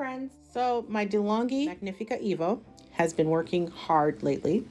friends. So my De'Longhi Magnifica Evo has been working hard lately,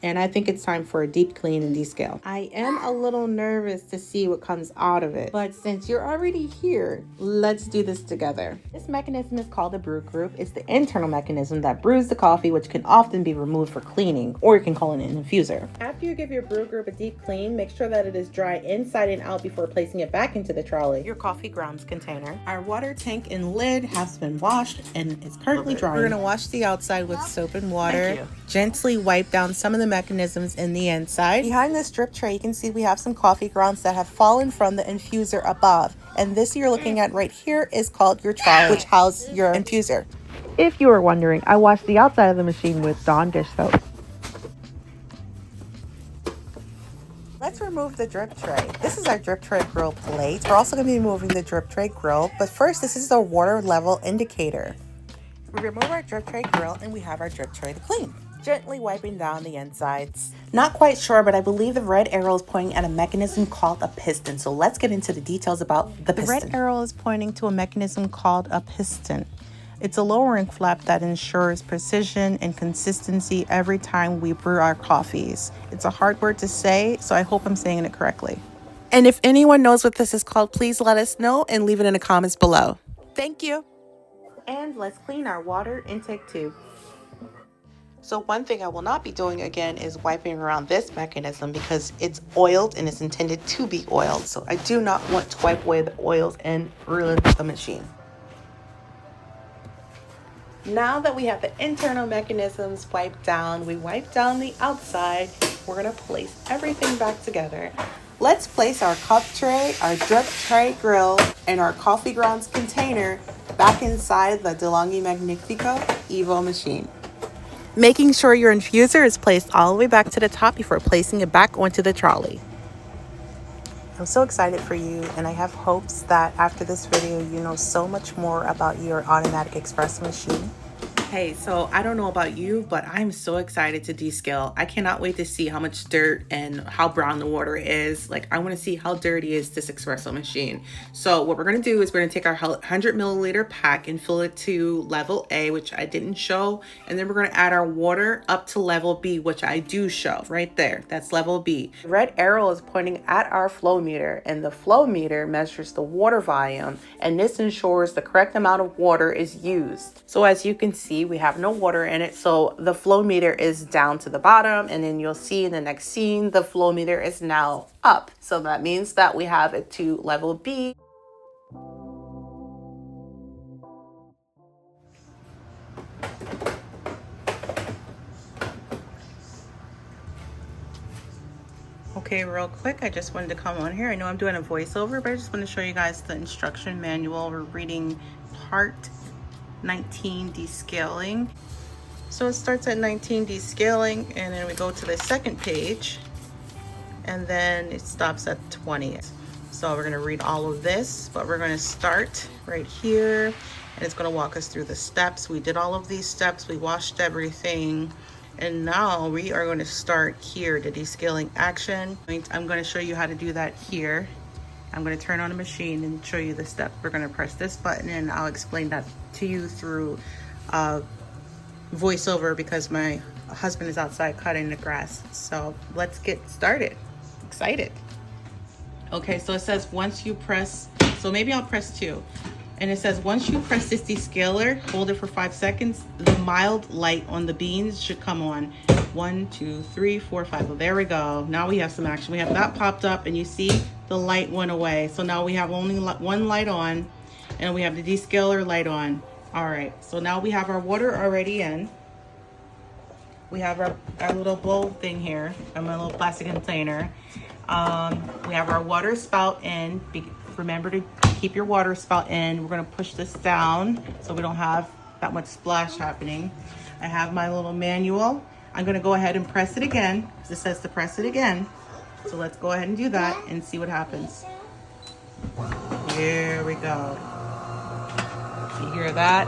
and I think it's time for a deep clean and descale. I am a little nervous to see what comes out of it, but since you're already here, let's do this together. This mechanism is called the brew group. It's the internal mechanism that brews the coffee, which can often be removed for cleaning, or you can call it an infuser. After you give your brew group a deep clean, make sure that it is dry inside and out before placing it back into the trolley. Your coffee grounds container. Our water tank and lid has been washed and it's currently dry. We're gonna wash the outside with soap and water. Gently wipe down some of the mechanisms in the inside. Behind this drip tray, you can see we have some coffee grounds that have fallen from the infuser above. And this you're looking at right here is called your trolley, which houses your infuser. If you were wondering, I washed the outside of the machine with Dawn dish soap. Let's remove the drip tray. This is our drip tray grill plate. We're also going to be removing the drip tray grill, but first this is the water level indicator. We remove our drip tray grill and we have our drip tray to clean. Gently wiping down the insides. Not quite sure, but I believe the red arrow is pointing at a mechanism called a piston. So let's get into the details about the piston. The red arrow is pointing to a mechanism called a piston. It's a lowering flap that ensures precision and consistency every time we brew our coffees. It's a hard word to say, so I hope I'm saying it correctly. And if anyone knows what this is called, please let us know and leave it in the comments below. Thank you. And let's clean our water intake tube. So one thing I will not be doing again is wiping around this mechanism because it's oiled and it's intended to be oiled. So I do not want to wipe away the oils and ruin the machine. Now that we have the internal mechanisms wiped down, we wipe down the outside. We're gonna place everything back together. Let's place our cup tray, our drip tray grill, and our coffee grounds container back inside the De'Longhi Magnifica Evo machine. Making sure your infuser is placed all the way back to the top before placing it back onto the trolley. I'm so excited for you, and I have hopes that after this video you know so much more about your automatic espresso machine. Hey, so I don't know about you, but I'm so excited to descale. I cannot wait to see how much dirt and how brown the water is. Like, I want to see how dirty is this espresso machine. So what we're going to do is we're going to take our 100 milliliter pack and fill it to level A, which I didn't show. And then we're going to add our water up to level B, which I do show right there. That's level B. The red arrow is pointing at our flow meter, and the flow meter measures the water volume, and this ensures the correct amount of water is used. So as you can see, we have no water in it, so the flow meter is down to the bottom, and then you'll see in the next scene the flow meter is now up. So that means that we have it to level B. Okay, real quick, I just wanted to come on here. I know I'm doing a voiceover, but I just want to show you guys the instruction manual. We're reading part 19, descaling. So it starts at 19, descaling, and then we go to the second page, and then it stops at 20. So we're going to read all of this, but we're going to start right here, and it's going to walk us through the steps. We did all of these steps, we washed everything, and now we are going to start here, the descaling action. I'm going to show you how to do that here. I'm going to turn on the machine and show you the step. We're going to press this button, and I'll explain that to you through voiceover because my husband is outside cutting the grass. So let's get started. Excited. Okay, so it says once you press, so maybe I'll press 2. And it says once you press this descaler, hold it for 5 seconds, the mild light on the beans should come on. 1, 2, 3, 4, 5. Well, there we go. Now we have some action. We have that popped up, and you see the light went away. So now we have only one light on, and we have the descaler light on. All right, so now we have our water already in. We have our little bowl thing here, my little plastic container. We have our water spout in. Remember to keep your water spout in. We're gonna push this down so we don't have that much splash happening. I have my little manual. I'm gonna go ahead and press it again because it says to press it again. So let's go ahead and do that and see what happens. Here we go. You hear that?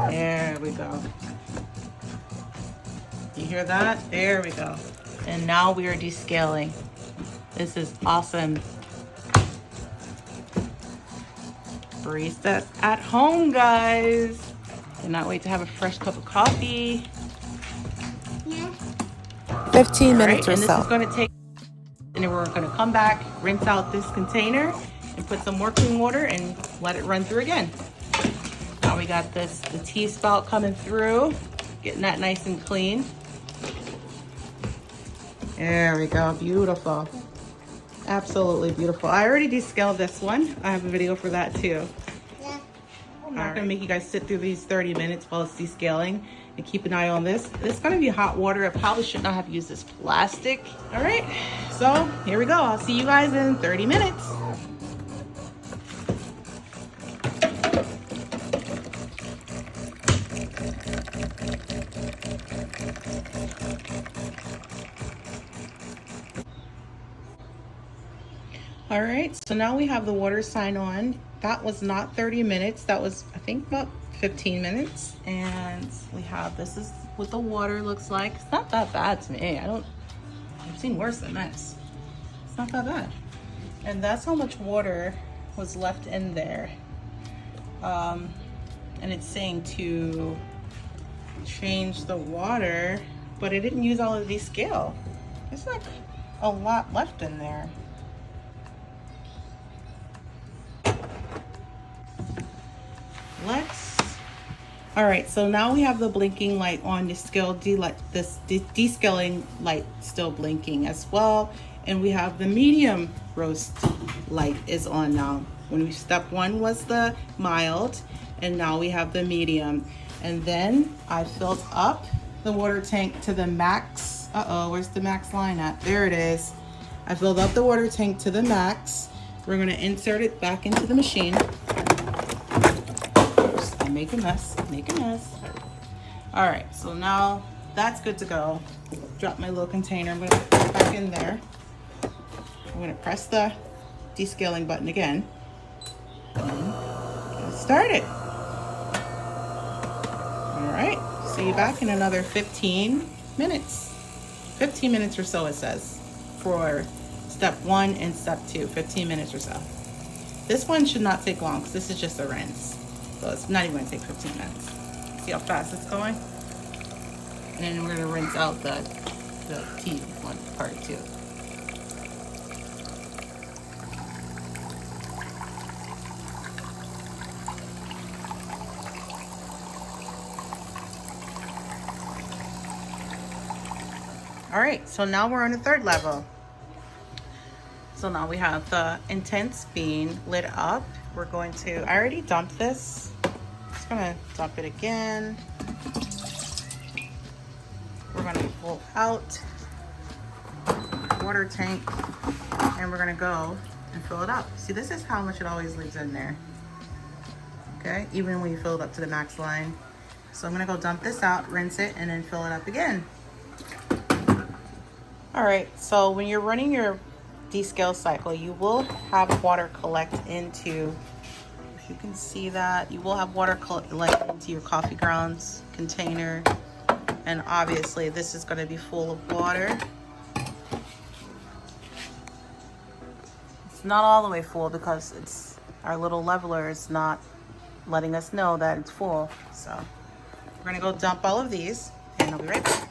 There we go. You hear that? There we go. And now we are descaling. This is awesome. Baristas at home, guys. Cannot wait to have a fresh cup of coffee. 15 minutes or and so. This is going to take, and then we're going to come back, rinse out this container, and put some more clean water and let it run through again. Now we got the tea spout coming through, getting that nice and clean. There we go, beautiful. Absolutely beautiful. I already descaled this one. I have a video for that too. I'm not gonna make you guys sit through these 30 minutes while it's descaling, and keep an eye on this. It's gonna be hot water. I probably should not have used this plastic. All right, so here we go. I'll see you guys in 30 minutes. All right, so now we have the water sign on. That was not 30 minutes. That was, I think, about 15 minutes. And we have, this is what the water looks like. It's not that bad to me. I've seen worse than this. It's not that bad. And that's how much water was left in there. And it's saying to change the water, but it didn't use all of the descale. There's like a lot left in there. All right, so now we have the blinking light on. This descaling light still blinking as well. And we have the medium roast light is on now. Step 1 was the mild, and now we have the medium. And then I filled up the water tank to the max. Where's the max line at? There it is. I filled up the water tank to the max. We're gonna insert it back into the machine. Make a mess. All right, so now that's good to go. Drop my little container. I'm gonna put it back in there. I'm gonna press the descaling button again. And start it. All right, see you back in another 15 minutes. 15 minutes or so, it says, for step 1 and step 2, 15 minutes or so. This one should not take long because this is just a rinse. So it's not even gonna take 15 minutes. See how fast it's going? And then we're gonna rinse out the tea one part too. All right, so now we're on the 3rd level. So now we have the intense bean lit up. We're going to, I already dumped this. Just gonna dump it again. We're gonna pull out water tank, and we're gonna go and fill it up. See, this is how much it always leaves in there. Okay, even when you fill it up to the max line. So I'm gonna go dump this out, rinse it, and then fill it up again. All right, so when you're running your descale cycle, you will have water collect into, if you can see that, you will have water collect into your coffee grounds container. And obviously this is going to be full of water. It's not all the way full because it's our little leveler is not letting us know that it's full. So we're going to go dump all of these, and I'll be right back.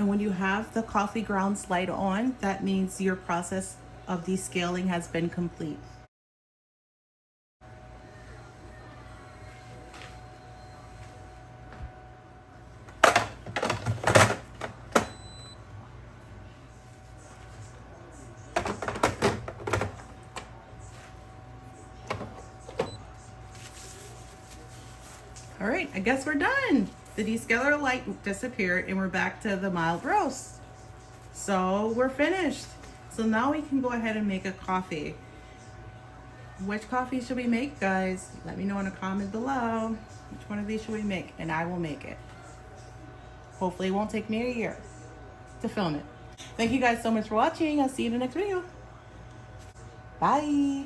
And when you have the coffee grounds light on, that means your process of descaling has been complete. All right, I guess we're done. The descaler light disappeared and we're back to the mild roast. So we're finished. So now we can go ahead and make a coffee. Which coffee should we make, guys? Let me know in a comment below. Which one of these should we make? And I will make it. Hopefully it won't take me a year to film it. Thank you guys so much for watching. I'll see you in the next video. Bye.